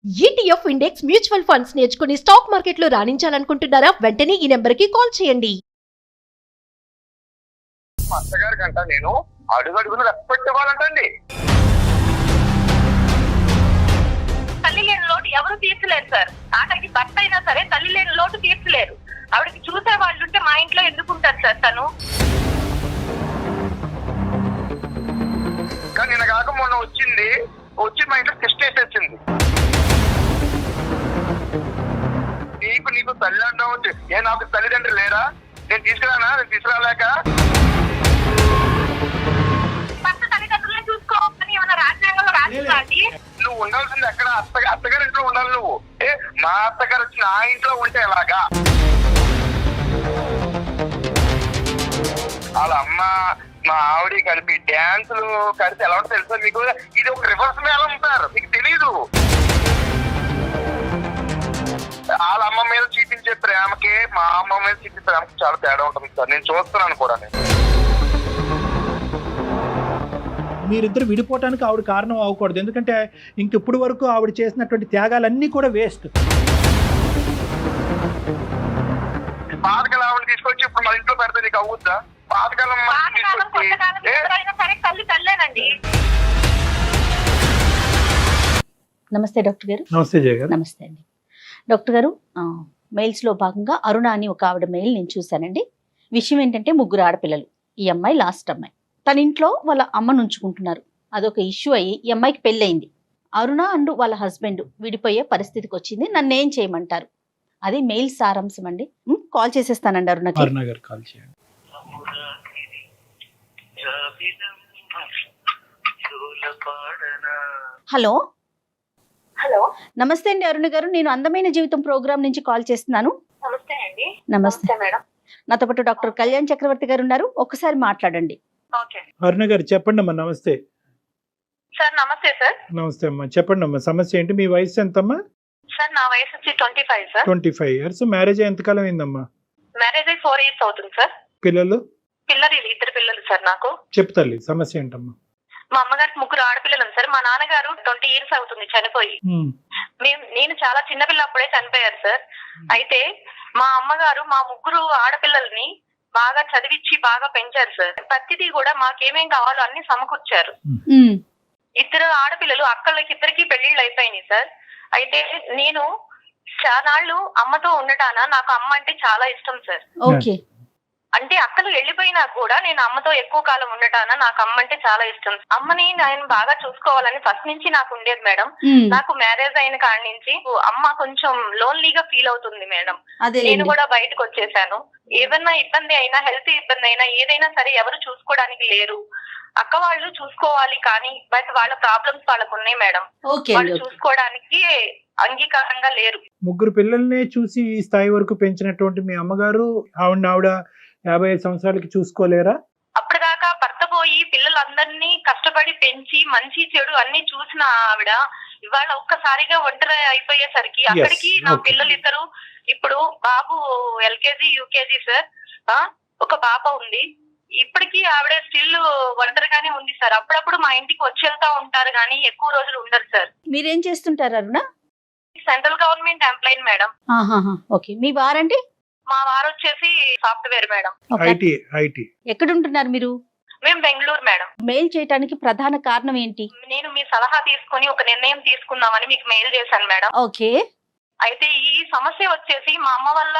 ETF index mutual funds నేర్చుకుని stock మార్కెట్లో రాణించాలనుకుంటున్నారా? వెంటనే ఈ నెంబర్కి కాల్ చేయండి. మా అత్తగారి కంట నేను అడుగడుగున రెస్పెక్ట్ ఇవ్వాలంటండి. తల్లి లేని లోటు ఎవరు తీర్చలేరు సార్. ఆఖరికి భర్త అయినా సరే తల్లి లేని లోటు తీర్చలేరు. ఆవిడకి చూసే వాళ్ళు ఉంటే మా ఇంట్లో ఎందుకు ఉంటారు సార్ తను? కానీ నిన్న కాక మొన్న వచ్చి మా ఇంట్లో టెస్ట్ వచ్చింది. నీకు తల్లి అంటావు, నాకు తల్లిదండ్రులు లేరా? నేను తీసుకురాలేక భర్త తల్లిదండ్రులను చూసుకోవాలని ఏమైనా రాజ్యాంగంలో రాసిందా అండి? నువ్వు ఉండాల్సింది ఎక్కడ? అత్తగారి ఇంట్లో ఉండాలి నువ్వు. మా అత్తగారు వచ్చి నా ఇంట్లో ఉంటే ఎలాగా? వాళ్ళ అమ్మ మా ఆవిడ కలిపి డ్యాన్సులు కలిసి ఎలా ఉంటుందో తెలుసా మీకు? ఇది ఒక రివర్స్ మేళం ఉంటారు, మీకు తెలీదు. వాళ్ళ అమ్మ మీద చూపించే ప్రేమకి మా అమ్మ మీద చూపించే ప్రేమకి చాలా తేడా ఉంటుంది సార్. నేను చూస్తున్నాను కూడా. మీరిద్దరు విడిపోవటానికి ఆవిడ కారణం అవ్వకూడదు. ఎందుకంటే ఇంకెప్పుడు వరకు ఆవిడ చేసినటువంటి త్యాగాలన్నీ కూడా వేస్ట్. పాతకాలం ఆవిడ తీసుకొచ్చి ఇప్పుడు మన ఇంట్లో పెడితే నీకు అవుద్దా? పాతకాలం ఎవరైనా సరే తల్లి తల్లేనండి. నమస్తే డాక్టర్ గారు. నమస్తే జయ గారు. నమస్తే అండి డాక్టర్ గారు. మెయిల్స్లో భాగంగా అరుణ అని ఒక ఆవిడ మెయిల్ నేను చూశానండి. విషయం ఏంటంటే ముగ్గురు ఆడపిల్లలు. ఈ అమ్మాయి లాస్ట్ అమ్మాయి. తన ఇంట్లో వాళ్ళ అమ్మను ఉంచుకుంటున్నారు. అదొక ఇష్యూ అయ్యి ఈ అమ్మాయికి పెళ్ళయింది. అరుణ అండ్ వాళ్ళ హస్బెండ్ విడిపోయే పరిస్థితికి వచ్చింది. నన్ను ఏం చేయమంటారు? అది మెయిల్ సారాంశం అండి. కాల్ చేసేస్తానండి అరుణకి. అరుణ గారు కాల్ చేయండి. హలో హలో, నమస్తే అండి అరుణ గారు. నేను అందమైన జీవితం ప్రోగ్రామ్ నుంచి కాల్ చేస్తున్నాను. నమస్తే అండి. నమస్తే మేడం. నాతో పాటు డాక్టర్ కళ్యాణ్ చక్రవర్తి గారు ఉన్నారు. ఒక్కసారి మాట్లాడండి. ఓకే అరుణ గారు చెప్పండి అమ్మా. నమస్తే. సార్ నమస్తే సార్. నమస్తే అమ్మా, చెప్పండి అమ్మా. సమస్య ఏంటి? మీ వయసు ఎంతమ్మా? సార్ నా వయసు వచ్చి 25 సార్. 25 years. మ్యారేజ్ ఎంతకాలం అయిందమ్మా? మ్యారేజ్ అయ్యి 4 years అవుతుంది సార్. పిల్లలు? ఇద్దరు పిల్లలు సార్ నాకు. చెప్తాలి సమస్య ఏంటమ్మా? మా అమ్మగారికి ముగ్గురు ఆడపిల్లలు సార్. మా నాన్నగారు 20 years అవుతుంది చనిపోయి. నేను చాలా చిన్నపిల్ల అప్పుడే చనిపోయారు సార్. అయితే మా అమ్మగారు మా ముగ్గురు ఆడపిల్లల్ని బాగా చదివించి బాగా పెంచారు సార్. ప్రతిదీ కూడా మాకేమేం కావాలో అన్ని సమకూర్చారు. ఇద్దరు ఆడపిల్లలు అక్కలకి ఇద్దరికి పెళ్లిళ్ళు అయిపోయినాయి సార్. అయితే నేను చాలాళ్ళు అమ్మతో ఉండటాన నాకు అమ్మ అంటే చాలా ఇష్టం సార్. ఓకే. అంటే అక్కలు వెళ్ళిపోయినా కూడా నేను అమ్మతో ఎక్కువ కాలం ఉండటాన నాకు అమ్మ అంటే చాలా ఇష్టం. అమ్మని నేను బాగా చూసుకోవాలని ఫస్ట్ నుంచి నాకు ఉండేది మేడం. నాకు మ్యారేజ్ అయిన కాడి నుంచి అమ్మ కొంచెం లోన్లీగా ఫీల్ అవుతుంది మేడం. నేను కూడా బయటకు వచ్చేసాను. ఏదన్నా ఇబ్బంది అయినా, హెల్త్ ఇబ్బంది అయినా, ఏదైనా సరే ఎవరు చూసుకోవడానికి లేరు. అక్క వాళ్ళు చూసుకోవాలి కానీ బట్ వాళ్ళ ప్రాబ్లమ్స్ వాళ్ళకు ఉన్నాయి మేడం. వాళ్ళు చూసుకోవడానికి అంగీకారంగా లేరు. ముగ్గురు పిల్లల్ని చూసి ఈ స్థాయి వరకు పెంచినటువంటి మీ అమ్మగారు ఆవిడ 55 సంవత్సరాలకి చూసుకోలేరా? అప్పటిదాకా భర్త పోయి పిల్లలందరినీ కష్టపడి పెంచి మంచి చెడు అన్ని చూసిన ఆవిడ ఇవాళ ఒక్కసారిగా ఒంటరి అయిపోయేసరికి అక్కడికి నా పిల్లలు ఇద్దరు, ఇప్పుడు బాబు LKG UKG సార్, ఒక పాప ఉంది. ఇప్పటికీ ఆవిడ స్టిల్ ఒంటరిగానే ఉంది సార్. అప్పుడప్పుడు మా ఇంటికి వచ్చి వెళ్తా ఉంటారు కానీ ఎక్కువ రోజులు ఉండరు సార్. మీరేం చేస్తుంటారు Aruna? Central government employee madam. Okay. మీ వారండి? మా వారు వచ్చేసి సాఫ్ట్వేర్ మేడం. ఐటీ. ఎక్కడ ఉంటున్నారు మీరు? మేము బెంగళూరు మేడం. మెయిల్ చేయడానికి ప్రధాన కారణం ఏంటి? నేను మీ సలహా తీసుకుని ఒక నిర్ణయం తీసుకుందామని మీకు మెయిల్ చేశాను మేడం. ఓకే. అయితే ఈ సమస్య వచ్చేసి మా అమ్మ వల్ల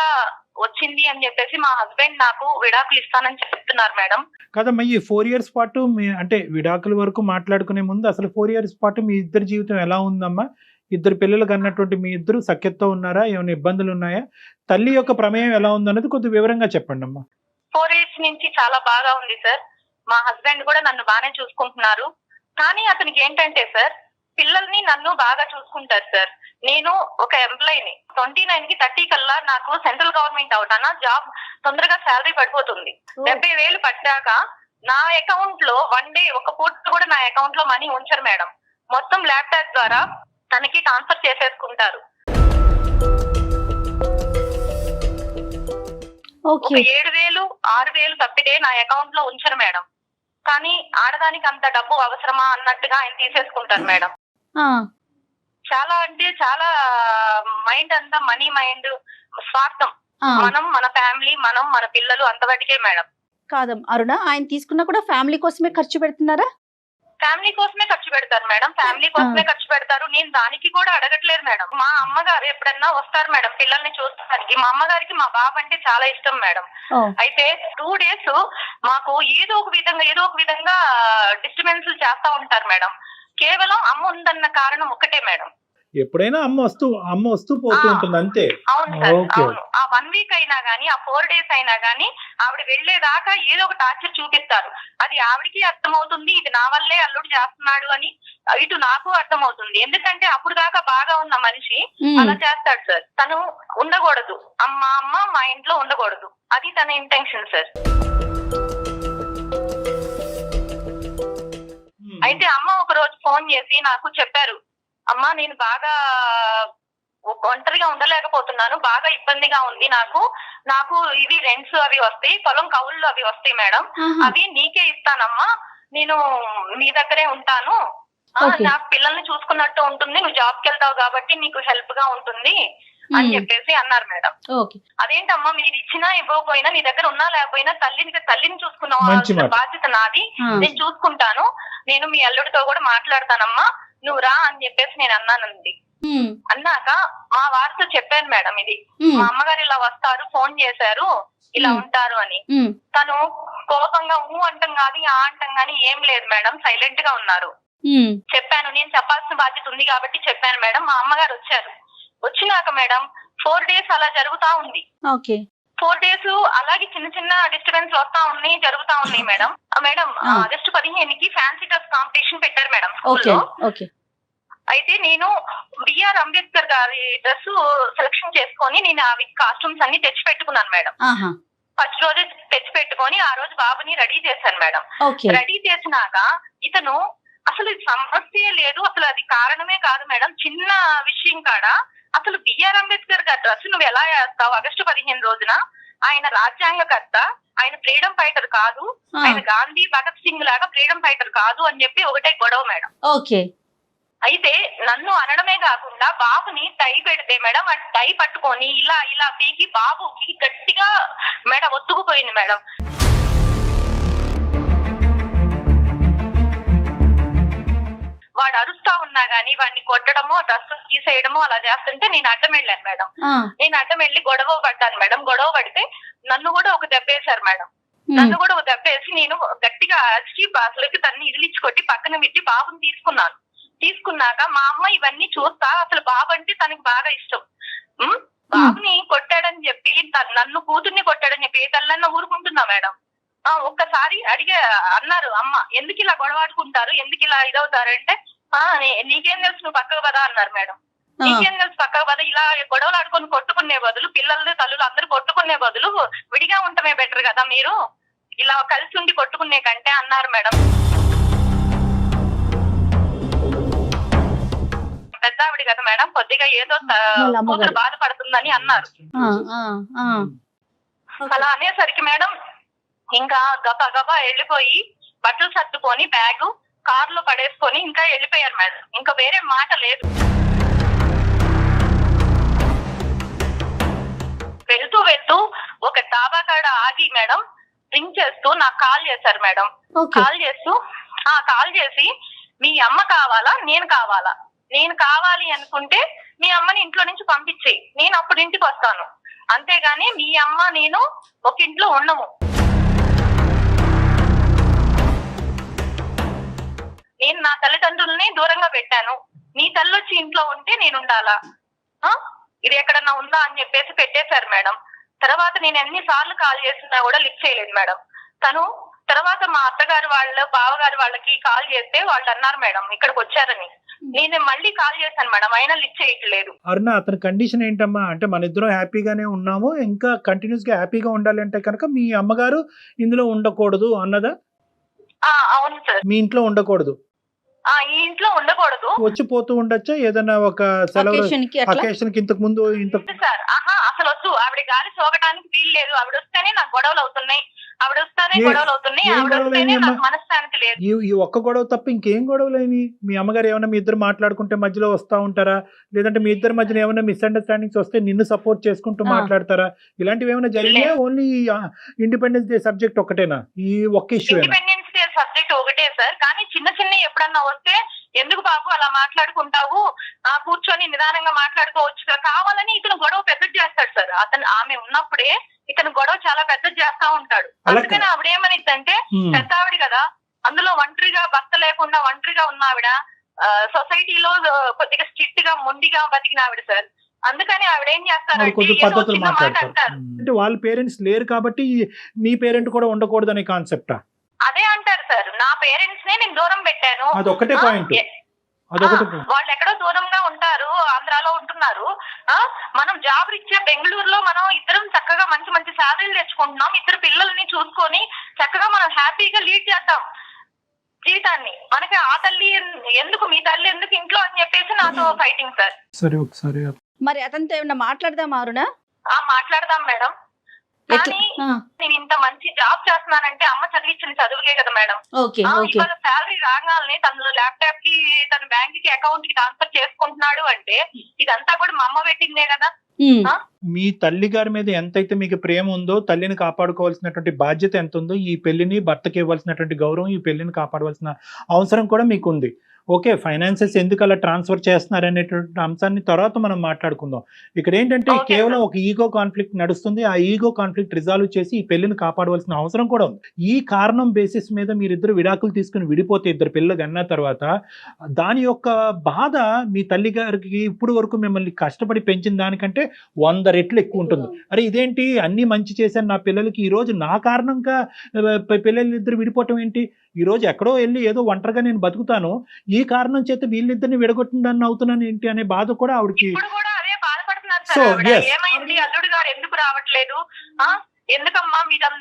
వచ్చింది అని చెప్పేసి మా హస్బెండ్ నాకు విడాకులు ఇస్తానని చెప్తున్నారు మేడం. కదమ్మా, ఈ 4 years పాటు అంటే విడాకుల వరకు మాట్లాడుకునే ముందు అసలు 4 years పాటు మీ ఇద్దరి జీవితం ఎలా ఉందమ్మా? ఇద్దరు పిల్లలకు అన్నటువంటి మీ ఇద్దరు సఖ్యతతో ఉన్నారా? ఏమైనా ఇబ్బందులు ఉన్నాయా? తల్లి యొక్క ప్రమేయం ఎలా ఉందన్నది కొద్దిగా వివరంగా చెప్పండి అమ్మా. 4 years నుంచి చాలా బాగా ఉంది సార్. మా హస్బెండ్ కూడా నన్ను బాగానే చూసుకుంటున్నారు. కానీ అతనికి ఏంటంటే సార్, పిల్లల్ని నన్ను బాగా చూసుకుంటారు సార్. నేను ఒక ఎంప్లాయీని. 29కి 30 కల్లా నాకు సెంట్రల్ గవర్నమెంట్ అవుతానా జాబ్ తొందరగా శాలరీ పడిపోతుంది. 70,000 పడ్డాక నా అకౌంట్ లో వన్ డే ఒక పూట కూడా నా అకౌంట్ లో మనీ ఉంచరు మేడం. మొత్తం ల్యాప్టాప్ ద్వారా తనకి ట్రాన్స్ఫర్ చేసేసుకుంటారు. ఒక 7,000 6,000 తప్పితే నా అకౌంట్ లో ఉంచరు మేడం. కానీ ఆడదానికి అంత డబ్బు అవసరమా అన్నట్టుగా ఆయన తీసేసుకుంటారు మేడం. చాలా అంటే చాలా మైండ్ అంతా మనీ మైండ్, స్వార్థం. ఆ, మనం మన ఫ్యామిలీ, మనం మన పిల్లలు అంతవరకే మేడం. కాదమ్మా అరుణ, ఆయన తీసుకున్నా కూడా ఫ్యామిలీ కోసమే ఖర్చు పెడుతున్నారా? ఫ్యామిలీ కోసమే ఖర్చు పెడతారు మేడం, ఫ్యామిలీ కోసమే ఖర్చు పెడతారు. నేను దానికి కూడా అడగట్లేదు మేడం. మా అమ్మగారు ఎప్పుడన్నా వస్తారు మేడం పిల్లల్ని చూస్తానికి. మా అమ్మగారికి మా బాబు అంటే చాలా ఇష్టం మేడం. ఓ, అయితే 2 days మాకు ఏదో ఒక విధంగా డిస్టర్బెన్స్ చేస్తా ఉంటారు మేడం. కేవలం అమ్మ ఉందన్న కారణం ఒకటే మేడం. ఎప్పుడైనా అమ్మ వస్తూ పోతూ ఉంటుంది అంతే. అవును సార్, ఓకే. అవును. ఆ 1 week అయినా గానీ, ఆ 4 days అయినా గానీ ఆవిడ వెళ్లేదాకా ఏదో ఒక టార్చర్ చూపిస్తారు. అది ఆవిడకి అర్థమవుతుంది, ఇది నా వల్లే అల్లుడు చేస్తున్నాడు అని. ఇటు నాకు అర్థమవుతుంది. ఎందుకంటే అప్పుడు దాకా బాగా ఉన్న మనిషి అలా చేస్తాడు సార్. తను ఉండకూడదు, అమ్మ మా ఇంట్లో ఉండకూడదు, అది తన ఇంటెన్షన్ సార్. అయితే అమ్మ ఒక రోజు ఫోన్ చేసి నాకు చెప్పారు, అమ్మా నేను బాగా ఒంటరిగా ఉండలేకపోతున్నాను, బాగా ఇబ్బందిగా ఉంది నాకు ఇవి రెంట్స్ అవి వస్తాయి, పొలం కౌళ్ళు అవి వస్తాయి మేడం, అవి నీకే ఇస్తానమ్మా, నేను మీ దగ్గరే ఉంటాను, నాకు పిల్లల్ని చూసుకున్నట్టు ఉంటుంది, నువ్వు జాబ్కి వెళ్తావు కాబట్టి నీకు హెల్ప్ గా ఉంటుంది అని చెప్పేసి అన్నారు మేడం. అదేంటమ్మా మీరు ఇచ్చినా ఇవ్వకపోయినా, నీ దగ్గర ఉన్నా లేకపోయినా తల్లిని చూసుకున్న బాధ్యత నాది, నేను చూసుకుంటాను, నేను మీ అల్లుడితో కూడా మాట్లాడతానమ్మా, నువ్వు రా అని చెప్పేసి నేను అన్నానండి. అన్నాక మా వారితో చెప్పాను మేడం, ఇది మా అమ్మగారు ఇలా వస్తారు, ఫోన్ చేశారు, ఇలా ఉంటారు అని. తను కోపంగా అంటాం కాదు, ఆ అంటాం గానీ ఏం లేదు మేడం, సైలెంట్ గా ఉన్నారు. చెప్పాను, నేను చెప్పాల్సిన బాధ్యత ఉంది కాబట్టి చెప్పాను మేడం. మా అమ్మగారు వచ్చారు. వచ్చినాక మేడం 4 days అలా జరుగుతా ఉంది. 4 days అలాగే చిన్న చిన్న డిస్టర్బెన్స్ వస్తా ఉన్నాయి, జరుగుతా ఉన్నాయి మేడం. మేడం ఆగస్టు 15కి ఫ్యాన్సీ డ్రెస్ కాంపిటీషన్ పెట్టారు మేడం స్కూల్లో. అయితే నేను బిఆర్ అంబేద్కర్ గారి డ్రెస్ సెలెక్షన్ చేసుకొని నేను అవి కాస్ట్యూమ్స్ అన్ని తెచ్చి పెట్టుకున్నాను మేడం. ఫస్ట్ రోజు తెచ్చి పెట్టుకొని ఆ రోజు బాబుని రెడీ చేశాను మేడం. రెడీ చేసినాక ఇతను అసలు సమస్య లేదు, అసలు అది కారణమే కాదు మేడం, చిన్న విషయం కాడ అసలు బిఆర్ అంబేద్కర్ గారి డ్రెస్ నువ్వు ఎలా వేస్తావు ఆగస్టు 15 రోజున? ఆయన రాజ్యాంగకర్త, ఆయన ఫ్రీడమ్ ఫైటర్ కాదు, ఆయన గాంధీ భగత్ సింగ్ లాగా ఫ్రీడమ్ ఫైటర్ కాదు అని చెప్పి ఒకటే గొడవ మేడం. అయితే నన్ను అనడమే కాకుండా బాబుని టై పెడితే మేడం, ఆ టై పట్టుకొని ఇలా ఇలా పీకి బాబుకి గట్టిగా మేడం ఒత్తుకుపోయింది మేడం. వాడు అరుస్తా ఉన్నా గానీ వాడిని కొట్టడమో డ్రెస్ తీసేయడమో అలా చేస్తుంటే నేను అడ్డం వెళ్ళాను మేడం. నేను అడ్డం వెళ్ళి గొడవ పడ్డాను మేడం. గొడవ పడితే నన్ను కూడా ఒక దెబ్బ వేశారు మేడం. నన్ను కూడా ఒక దెబ్బ వేసి నేను గట్టిగా అరిచి అసలుకి తన్ని ఇదిలిచ్చి కొట్టి పక్కన పెట్టి బాబుని తీసుకున్నాను. తీసుకున్నాక మా అమ్మ ఇవన్నీ చూస్తా, అసలు బాబు అంటే తనకి బాగా ఇష్టం. బాబుని కొట్టాడని చెప్పి నన్ను కూతుర్ని కొట్టాడని చెప్పి ఏ తల్లన్నా ఊరుకుంటున్నా మేడం. ఒక్కసారి అన్నారు అమ్మ, ఎందుకు ఇలా గొడవాడుకుంటారు, ఎందుకు ఇలా ఇదవుతారంటే, నీకేం తెలుసు నువ్వు పక్కకు పదా అన్నారు మేడం. నీకేం తెలుసు పక్కకు పద, ఇలా గొడవలు ఆడుకొని కొట్టుకునే బదులు, పిల్లలు తల్లులు అందరూ కొట్టుకునే బదులు విడిగా ఉండటమే బెటర్ కదా, మీరు ఇలా కలిసి ఉండి కొట్టుకునే కంటే అన్నారు మేడం. పెద్దావిడి కదా మేడం, కొద్దిగా ఏదో కూతురు బాధపడుతుందని అన్నారు. అలా అనేసరికి మేడం ఇంకా గబా వెళ్ళిపోయి బట్టలు సర్దుకొని బ్యాగ్ కారులో పడేసుకొని ఇంకా వెళ్ళిపోయారు మేడం. ఇంకా వేరే మాట లేదు. వెళ్తూ ఒక డాబా కాడ ఆగి మేడం రింగ్ చేస్తూ నాకు కాల్ చేశారు మేడం. కాల్ చేసి మీ అమ్మ కావాలా నేను కావాలా, నేను కావాలి అనుకుంటే మీ అమ్మని ఇంట్లో నుంచి పంపించేయి, నేను అప్పుడు ఇంటికి వస్తాను, అంతేగాని మీ అమ్మ నేను ఒక ఇంట్లో ఉండము. నేను నా తల్లిదండ్రుల్ని దూరంగా పెట్టాను, నీ తల్లి వచ్చి ఇంట్లో ఉంటే నేను ఉండాలా, ఇది ఎక్కడన్నా ఉందా అని చెప్పేసి పెట్టేశారు మేడం. తర్వాత నేను ఎన్నిసార్లు కాల్ చేసినా కూడా లిఫ్ట్ చేయలేదు మేడం. తను తర్వాత మా అత్తగారు వాళ్ళ బావగారు వాళ్ళకి కాల్ చేస్తే వాళ్ళు అన్నారు మేడం ఇక్కడికి వచ్చారని. నేను మళ్ళీ కాల్ చేశాను మేడం, అయినా లిఫ్ట్ చేయట్లేదు. అరుణ, అతని కండిషన్ ఏంటమ్మా అంటే మన ఇద్దరం హ్యాపీగానే ఉన్నాము, ఇంకా కంటిన్యూస్ గా హ్యాపీగా ఉండాలి అంటే కనుక మీ అమ్మగారు ఇందులో ఉండకూడదు అన్నదా? అవును సార్, మీ ఇంట్లో ఉండకూడదు. ఈ ఇంట్లో ఉండకూడదు వచ్చి పోతూ ఉండొచ్చా ఏదైనా ఒక సెలవు Occasion కి అట్లా అకేషన్ కి ఇంతకు ముందు ఇంత సార్. అసలు వద్దు, ఆవిడ గాలి సోకడానికి వీలు లేదు. ఆవిడ వస్తేనే నాకు గొడవలు అవుతున్నాయి, ఆవిడ వస్తేనే ఏ- గొడవలు అవుతున్నాయి, ఏం ఆవిడ గొడవలు వస్తేనే అయినాయమ్మా? నాకు మనశ్శాంతి లేదు. ఈ ఒక్క గొడవ తప్ప ఇంకేం గొడవలేని మీ అమ్మగారు ఏమైనా మీ ఇద్దరు మాట్లాడుకుంటే మధ్యలో వస్తా ఉంటారా లేదంటే మీ ఇద్దరి మధ్యన ఏమైనా మిస్అండర్స్టాండింగ్స్ వస్తే నిన్ను సపోర్ట్ చేసుకుంటూ ఆ. మాట్లాడతారా ఇలాంటివి ఏమైనా జరిగినాయా ఓన్లీ ఇండిపెండెన్స్ డే సబ్జెక్ట్ ఒకటేనా ఈ ఒక్క ఇష్యూ ఇండిపెండెన్స్ డే సబ్జెక్ట్ ఒకటే సార్, కానీ చిన్న చిన్న ఎప్పుడన్నా వస్తే ఎందుకు బాబు అలా మాట్లాడుకుంటావు, కూర్చొని నిదానంగా మాట్లాడుకోవచ్చు కదా, కావాలని ఇతను గొడవ పెద్దది చేస్తాడు సార్. ఆమె ఉన్నప్పుడే ఇతను గొడవ చాలా పెద్దది చేస్తా ఉంటాడు. అలా అందుకని ఆవిడ ఏమనిద్దంటే, పెద్ద ఆవిడ కదా, అందులో ఒంటరిగా భర్త లేకుండా ఒంటరిగా ఉన్న ఆవిడ, సొసైటీలో కొద్దిగా స్ట్రిక్ట్ గా మొండిగా బతికిన ఆవిడ సార్. అందుకని ఆవిడ ఏం చేస్తారంటే కొంచెం ఏదో పద్ధతులు చిన్న మాట మాట్లాడతారు అంటారు. అంటే వాళ్ళ పేరెంట్స్ లేరు కాబట్టి మీ పేరెంట్ కూడా ఉండకూడదు అనే కాన్సెప్టా అదే అంటారు సార్, నా పేరెంట్స్ నే నేను దూరం పెట్టాను. అదొక్కటే ఆ, పాయింట్ ఏ- అదొకటి వాళ్ళు ఎక్కడో దూరంగా ఉంటారు, ఆంధ్రాలో ఉంటున్నారు. మనం జాబ్ రీత్యా బెంగళూరులో మనం ఇద్దరం చక్కగా మంచి మంచి శాలరీలు తెచ్చుకుంటున్నాం, ఇద్దరు పిల్లల్ని చూసుకొని చక్కగా మనం హ్యాపీగా లీడ్ చేద్దాం జీవితాన్ని. మనకి ఆ తల్లి ఎందుకు, మీ తల్లి ఎందుకు ఇంట్లో అని చెప్పేసి నాతో ఫైటింగ్ సార్. సరే ఒకసారి మరి అతనితో ఏమన్నా మాట్లాడదామా అరుణ? మాట్లాడదాం మేడం, ఎట్లా? కానీ ఆ, నేను ఇంత మంచి జాబ్ చేస్తున్నానంటే అమ్మ చదివించిన చదువుకే కదా మేడం. ఓకే ఓకే ఇవాళ శాలరీ రాగానే తను ల్యాప్టాప్ కి, తన బ్యాంక్ కి అకౌంట్ కి ట్రాన్స్ఫర్ చేసుకుంటున్నాడు అంటే ఇదంతా కూడా మా అమ్మ పెట్టిందే కదా. ఉమ్, మీ తల్లి గారి మీద ఎంతైతే మీకు ప్రేమ ఉందో తల్లిని కాపాడుకోవాల్సినటువంటి బాధ్యత ఎంత ఉందో ఈ పెళ్లిని భర్తకి ఇవ్వాల్సినటువంటి గౌరవం ఈ పెళ్లిని కాపాడవలసిన అవసరం కూడా మీకు ఉంది. ఓకే ఫైనాన్సెస్ ఎందుకు అలా ట్రాన్స్ఫర్ చేస్తున్నారు అనేటువంటి అంశాన్ని తర్వాత మనం మాట్లాడుకుందాం. ఇక్కడ ఏంటంటే Okay, కేవలం ఒక ఈగో కాన్ఫ్లిక్ట్ నడుస్తుంది. ఆ ఈగో కాన్ఫ్లిక్ట్ రిజాల్వ్ చేసి ఈ పెళ్లిని కాపాడవలసిన అవసరం కూడా ఉంది. ఈ కారణం బేసిస్ మీద మీరిద్దరు విడాకులు తీసుకుని విడిపోతే ఇద్దరు పిల్లలు అన్న తర్వాత దాని యొక్క బాధ మీ తల్లి గారికి ఇప్పుడు వరకు మిమ్మల్ని కష్టపడి పెంచిన దానికంటే 100 రెట్లు ఎక్కువ ఉంటుంది. అరే ఇదేంటి అన్ని మంచి చేశాను నా పిల్లలకి, ఈ రోజు నా కారణంగా పిల్లలు ఇద్దరు విడిపోవటం ఏంటి, ఈ రోజు ఎక్కడో వెళ్ళి ఏదో ఒంటరిగా నేను బతుకుతాను, ఈ కారణం చేత వీళ్ళిద్దరిని విడగొట్టిందని అవుతున్నాను ఏంటి అనే బాధ కూడా ఆవిడకి. ఇప్పుడు కూడా అదే బాధపడుతున్నారు So, సార్ ఆవిడ. yes. ఏమైంది, అల్లుడు గారు ఎందుకు రావట్లేదు, ఎందుకమ్మా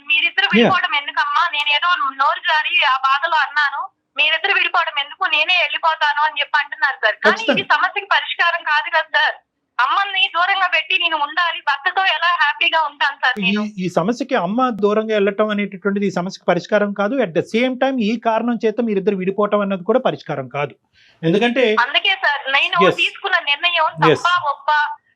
మీరిద్దరు విడిపోవడం ఎందుకమ్మా, నేనేదో నోరు జారి ఆ బాధలో అన్నాను, మీరిద్దరు విడిపోవడం ఎందుకు, నేనే వెళ్ళిపోతాను అని చెప్పి అంటున్నారు సార్. కానీ ఖచ్చితంగా. ఇది సమస్యకి పరిష్కారం కాదు కదా సార్. అమ్మని దూరంగా పెట్టి నేను ఉండాలి, భర్తతో ఎలా హ్యాపీగా ఉంటాను సార్ నేను. ఈ సమస్యకి అమ్మ దూరంగా వెళ్ళటం అనేటటువంటిది ఈ సమస్యకి పరిష్కారం కాదు. అట్ ద సేమ్ టైం ఈ కారణం చేత మీరిద్దరు విడిపోవటం అన్నది కూడా పరిష్కారం కాదు. ఎందుకంటే అందుకే సార్ నేను Yes. తీసుకున్న నిర్ణయం Yes. తప్ప ఒప్ప,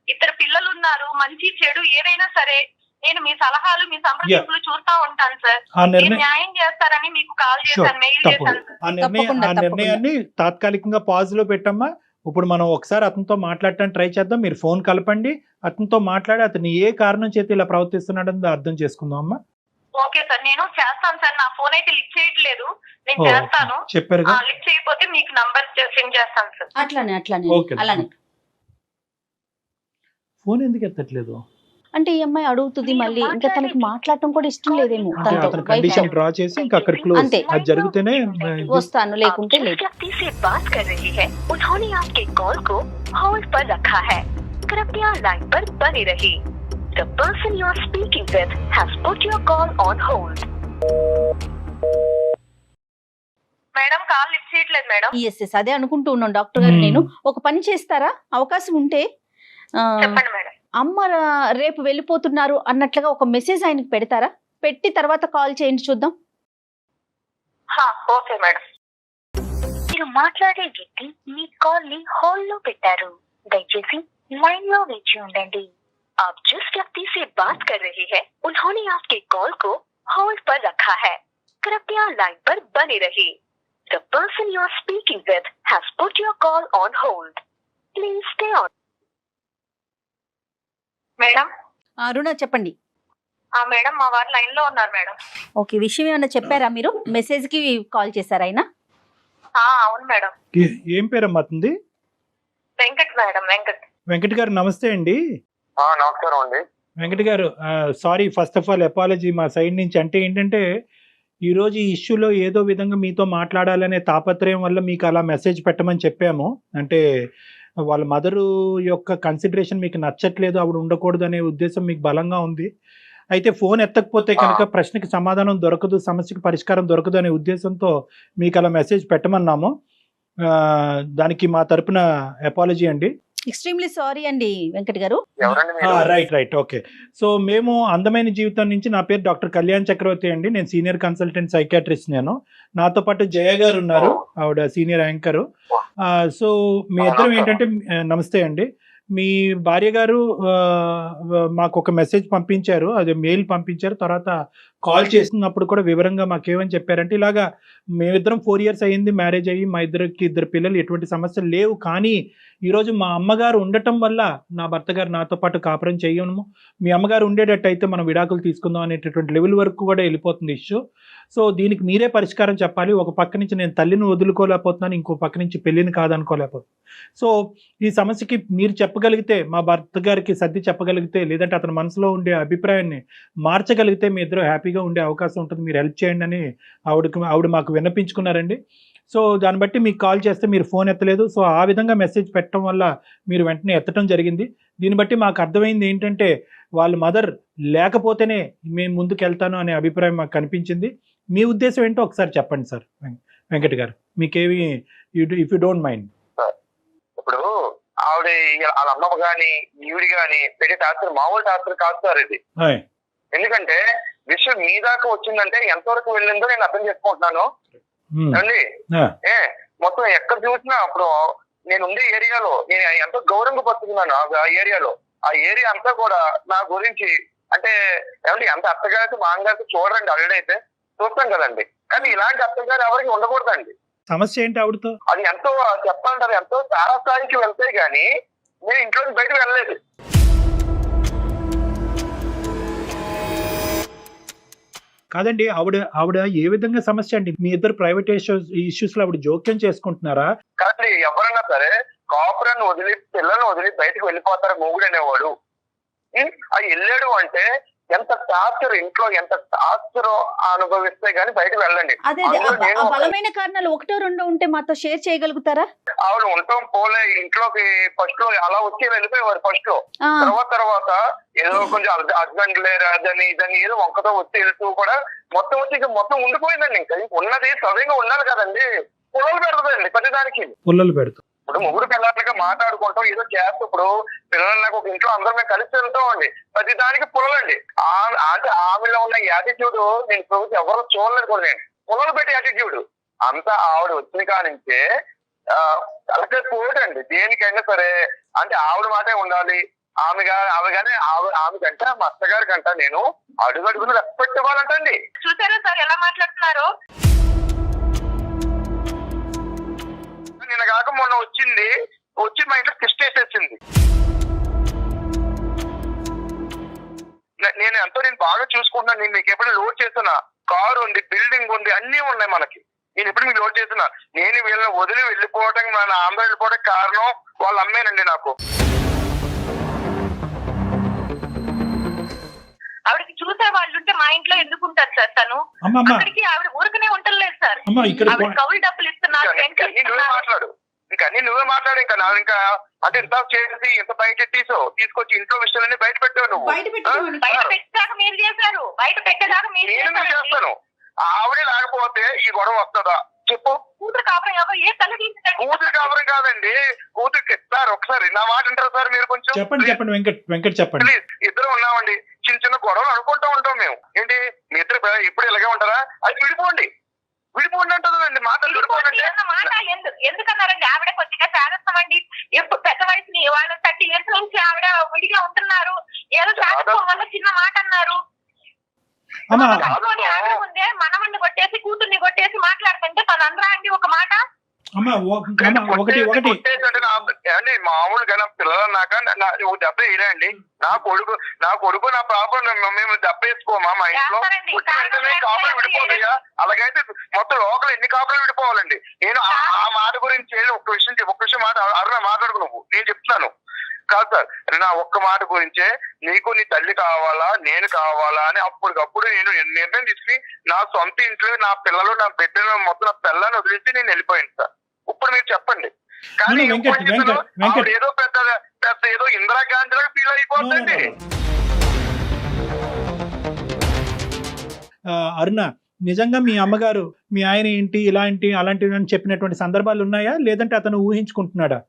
ఇద్దరు పిల్లలు ఉన్నారు, మంచి చెడు ఏదైనా సరే నేను మీ సలహాలు మీ సంప్రదింపులు చూస్తా ఉంటాను సార్. ఆ మీరు నిర్ణయం న్యాయం చేస్తారని మీకు కాల్ చేశాను, మెయిల్ చేశాను సార్. ఆ తప్పకుండా. నిర్ణయాన్ని తాత్కాలికంగా పాజ్ లో పెట్టమ్మా. ఇప్పుడు మనం ఒకసారి అతనితో మాట్లాడటానికి ట్రై చేద్దాం. మీరు ఫోన్ కలపండి, అతనితో మాట్లాడి అతను ఏ కారణం చేత ఇలా ప్రవర్తిస్తున్నాడని అర్థం చేసుకుందాం అమ్మా. ఓకే సార్, నేను చేస్తాను సార్. నా ఫోన్ అయితే లిఫ్ట్ చేయట్లేదు, నేను ఓ, చేస్తాను. చెప్పారుగా. లిఫ్ట్ చేయకపోతే మీకు నంబర్ సెండ్ చేస్తాను సార్. అట్లానే ఓకే. అలానే. ఫోన్ ఎందుకు ఎత్తట్లేదు అంటే ఈ అమ్మాయి అడుగుతుంది మళ్ళీ, ఇంకా తనకి మాట్లాడటం కూడా ఇష్టం లేదేమో అంటే తనతో. అతను కండిషన్ డ్రా చేసి ఇంకా అక్కడ క్లోజ్. అంతే. అది జరిగితేనే వస్తాను లేకుంటే जिस లేదు. व्यक्ति से बात कर रही है उन्होंने आपके कॉल को होल्ड पर रखा है, कृपया लाइन पर बने रहिए. The person you are speaking with has put your call on hold. Madam call lift చేయట్లేదు మేడం. ఎస్ అదే అనుకుంటూ ఉన్నాను డాక్టర్ గారు. Hmm. నేను ఒక పని చేస్తారా, అవకాశం ఉంటే చెప్పండి మేడం. అమ్మ రేపు వెళ్ళిపోతున్నారు అన్నట్లుగా ఒక మెసేజ్ ఆయనకి పెడతారా, పెట్టి తర్వాత కాల్ చేయండి చూద్దాం. Okay madam. మీరు మాట్లాడే వ్యక్తి మీ కాల్ ని హోల్డ్ లో పెట్టారు, దయచేసి लाइन లో వేచి ఉండండి. आप जिस व्यक्ति से बात कर रहे हैं उन्होंने आपके कॉल को होल्ड पर रखा है, कृपया लाइन पर बने रहिए. The person you are speaking with has put your call on hold. Please stay on. Madam, Aruna చెప్పండి. మేడం మా వారు లైన్ లో ఉన్నారు మేడం. ఓకే, విషయం ఏమన్నా చెప్పారా మీరు? మెసేజ్ కి కాల్ చేశారా ఆయన? అవును మేడం. ఏం పేరమ్మా అతనిది? వెంకట్ మేడం, వెంకట్. వెంకట్ గారు నమస్తే అండి. నమస్కారం అండి. వెంకట్ గారు sorry, first of all apology మా సైడ్ నుంచి. అంటే ఏంటంటే ఈరోజు ఈ ఇష్యూలో ఏదో విధంగా మీతో మాట్లాడాలనే తాపత్రయం వల్ల మీకు అలా మెసేజ్ పెట్టమని చెప్పాము. అంటే వాళ్ళ మదరు యొక్క కన్సిడరేషన్ మీకు నచ్చట్లేదు, ఆవిడ ఉండకూడదు అనే ఉద్దేశం మీకు బలంగా ఉంది. అయితే ఫోన్ ఎత్తకపోతే కనుక ప్రశ్నకి సమాధానం దొరకదు, సమస్యకి పరిష్కారం దొరకదు అనే ఉద్దేశంతో మీకు అలా మెసేజ్ పెట్టమన్నాము. దానికి మా తరపున అపాలజీ అండి. ఎక్స్ట్రీమ్లీ సారీ అండి వెంకట్ గారు. ఎవరండి మీరు? Right okay. సో మేము అందమైన జీవితం నుంచి, నా పేరు డాక్టర్ కళ్యాణ్ చక్రవర్తి అండి, నేను సీనియర్ కన్సల్టెంట్ సైకాట్రిస్ట్. నేను, నాతో పాటు జయ గారు ఉన్నారు, ఆవిడ సీనియర్ యాంకరు. సో మీ ఇద్దరం ఏంటంటే, నమస్తే అండి, మీ భార్య గారు మాకు ఒక మెసేజ్ పంపించారు, అదే మెయిల్ పంపించారు. తర్వాత కాల్ చేసినప్పుడు కూడా వివరంగా మాకేమని చెప్పారంటే, ఇలాగా మేమిద్దరం 4 years అయ్యింది మ్యారేజ్ అయ్యి, మా ఇద్దరు పిల్లలు, ఎటువంటి సమస్యలు లేవు, కానీ ఈరోజు మా అమ్మగారు ఉండటం వల్ల నా భర్త గారు నాతో పాటు కాపురం చేయము, మీ అమ్మగారు ఉండేటట్టయితే మనం విడాకులు తీసుకుందాం అనేటటువంటి లెవెల్ వరకు కూడా వెళ్ళిపోతుంది ఇష్యూ. సో దీనికి మీరే పరిష్కారం చెప్పాలి. ఒక పక్క నుంచి నేను తల్లిని వదులుకోలేకపోతున్నాను, ఇంకో పక్క నుంచి పెళ్ళిని కాదనుకోలేకపోతున్నాను. సో ఈ సమస్యకి మీరు చెప్పగలిగితే, మా భర్త గారికి సర్ది చెప్పగలిగితే, లేదంటే అతని మనసులో ఉండే అభిప్రాయాన్ని మార్చగలిగితే మీ ఇద్దరు హ్యాపీగా ఉండే అవకాశం ఉంటుంది. మీరు హెల్ప్ చేయండి అని ఆవిడ మాకు విన్నపించుకున్నారండి. సో దాన్ని బట్టి మీకు కాల్ చేస్తే మీరు ఫోన్ ఎత్తలేదు. సో ఆ విధంగా మెసేజ్ పెట్టడం వల్ల మీరు వెంటనే ఎత్తడం జరిగింది. దీన్ని బట్టి మాకు అర్థమైంది ఏంటంటే, వాళ్ళ మదర్ లేకపోతేనే మేము ముందుకు వెళ్తాను అనే అభిప్రాయం మాకు కనిపించింది. మీ ఉద్దేశం ఏంటో ఒకసారి చెప్పండి సార్ వెంకట్ గారు, మీకేమి, ఇఫ్ యూ డోంట్ మైండ్. ఇప్పుడు ఆవిడ వాళ్ళ అమ్మ గాని ఈవిడి గాని పెట్టే టార్చర్ మామూలు టార్చర్ కాదు సార్ ఇది. ఎందుకంటే విషయం మీ దాకా వచ్చిందంటే ఎంతవరకు వెళ్ళిందో నేను అర్థం చేసుకుంటున్నాను అండి. మొత్తం ఎక్కడ చూసినా అప్పుడు నేను ఉండే ఏరియాలో నేను ఎంతో గౌరవంగా బతుకున్నాను. ఆ ఏరియాలో ఆ ఏరియా అంతా కూడా నా గురించి అంటే ఏమంటే ఎంత అత్తగారికి మామగారికి చూడరండి, ఆల్రెడీ అయితే చూస్తాం కదండి, కానీ ఇలాంటి అత్తగారు ఎవరికి ఉండకూడదండి. సమస్య ఏంటి ఆవిడతో? అది ఎంతో చెప్పాలంటారు, ఎంతో తారాస్థాయికి వెళ్తే గానీ నేను ఇంట్లో నుంచి బయటకు వెళ్ళలేదు. కాదండి, ఆవిడ ఏ విధంగా సమస్య అండి? మీ ఇద్దరు ప్రైవేట్ ఇష్యూస్ లో ఆవిడ జోక్యం చేసుకుంటున్నారా? కానీ ఎవరైనా సరే కాపురాన్ని వదిలి పిల్లల్ని వదిలి బయటకు వెళ్ళిపోతారు మొగుడు అనేవాడు. అది వెళ్ళాడు అంటే ఎంత టార్చర్, ఇంట్లో ఎంత టార్చర్ అనుభవిస్తే గానీ బయటకు వెళ్ళండి. అదే బలమైన కారణాలు 1-2 ఉంటే మాతో షేర్ చేయగలుగుతారా? ఆవిడ ఉంటాం పోలే ఇంట్లోకి ఫస్ట్ లో అలా వచ్చి వెళ్ళిపోయేవారు. ఫస్ట్ లో తర్వాత ఏదో కొంచెం హస్బెండ్ లేరు అదని ఇదని ఏదో ఒక్కతో వచ్చి వెళ్తూ కూడా మొత్తం ఉండిపోయిందండి. ఇంకా ఉన్నది సవ్యంగా ఉండాలి కదండి, పుల్లలు పెడుతుందండి ప్రతిదానికి. పుల్లలు పెడుతుంది. ఇప్పుడు ముగ్గురు పిల్లలకి మాట్లాడుకుంటాం, ఏదో చేస్తూ ఇప్పుడు పిల్లలకు ఒక ఇంట్లో అందరం కలిసి వెళ్తాం అండి, ప్రతి దానికి పుల్లలండి. అంటే ఆమెలో ఉన్న యాటిట్యూడ్ నేను ప్రభుత్వం ఎవరు చూడలేదు కూడా, నేను పుల్లలు పెట్టే యాటిట్యూడ్ అంతా ఆవిడ వచ్చిన కానించే అలాగే పోటండి. దేనికైనా సరే అంటే ఆవిడ మాటే ఉండాలి. ఆమె కంటే మా అత్తగారి కంట నేను అడుగడుగును రెస్పెక్ట్ ఇవ్వాలంటండి. చూసారా సార్ ఎలా మాట్లాడుతున్నారు? నిన్న కాక మొన్న వచ్చి మా ఇంట్లో కిస్ట్ వేసేసింది. నేను బాగా చూసుకుంటున్నాను. నేను మీకు ఎప్పుడు లోడ్ చేస్తున్నా, కారు ఉంది, బిల్డింగ్ ఉంది, అన్ని ఉన్నాయి మనకి. నేను ఎప్పుడు మీకు లోడ్ చేస్తున్నా. నేను వీళ్ళని వదిలి వెళ్ళిపోవడం, మన ఆంధ్ర వెళ్ళిపోవడం కారణం వాళ్ళ అమ్మేనండి. నాకు ఆవిడకి చూసే వాళ్ళు ఉంటే మా ఇంట్లో ఎందుకు ఉంటారు సార్? తను అక్కడికి ఆవిడ ఊరికనే ఉండలేదు సార్. కౌలు డబ్బులు ఇస్తున్నారు. నువ్వే మాట్లాడు. ఇంకా నాకు ఇంకా అంటే ఇంత చేసి ఇంత బయట తీసుకొచ్చి ఇంట్లో విషయాలన్నీ బయట పెట్టావు నువ్వు. బయట పెట్టాక మీరు చేశారు, బయట పెట్టేదాకా మీరు చేస్తాను. ఆవిడే లేకపోతే ఈ గొడవ వస్తుందా చెప్పు? కూతురు కాపురం ఏ తల కూతురు కాపురం కాదండి, కూతురికి సార్ ఒకసారి నా మాట అంటారు సార్ మీరు కొంచెం? చెప్పండి వెంకట్ చెప్పండి. ప్లీజ్, ఇద్దరు ఉన్నామండి, చిన్న గొడవలు అనుకుంటూ ఉంటాం మేము. ఏంటి మీ ఇద్దరు ఇప్పుడు ఇలాగే ఉంటారా? అది విడిపోండి అంటుందండి. మాటలు ఎందుకన్నారండి? ఆవిడ కొద్దిగా శారత్వం అండి. ఎప్పుడు పెద్ద వయసుని వాళ్ళు 30 years నుంచి ఆవిడ విడిగా ఉంటున్నారు. ఏదో శారత్వం వల్ల చిన్న మాట అన్నారు. ఆవిడ ముందే మనవన్ని కొట్టేసి కూతుర్ని కొట్టేసి మాట్లాడుతుంటే తను అందరా అండి ఒక మాట. మామూలుగా పిల్లలన్నాక దెబ్బ వేయలేండి. నా కొడుకు నా పాప మేము దెబ్బ వేసుకోమా మా ఇంట్లో? వెంటనే కాపురం విడిపోతాయా? అలాగైతే మొత్తం లోకల్ ఎన్ని కాపురాలు విడిపోవాలండి? నేను ఆ మాట గురించి ఒక్క విషయం మాట్లాడుకు నువ్వు. నేను చెప్తున్నాను కాదు సార్, నా ఒక్క మాట గురించే నీకు నీ తల్లి కావాలా నేను కావాలా అని అప్పటికప్పుడు నేను నిర్ణయం తీసుకుని నా సొంత ఇంట్లో నా పిల్లలు నా బిడ్డలు మొత్తం నా పిల్లని వదిలేసి నేను వెళ్ళిపోయాను సార్. ఇప్పుడు మీరు చెప్పండి. కానీ ఏదో పెద్ద ఏదో ఇందిరాగాంధీ లాగా ఫీల్ అయిపోతుంది. అరుణ, నిజంగా మీ అమ్మగారు మీ ఆయన ఏంటి ఇలాంటి అలాంటివి అని చెప్పినటువంటి సందర్భాలు ఉన్నాయా, లేదంటే అతను ఊహించుకుంటున్నాడా?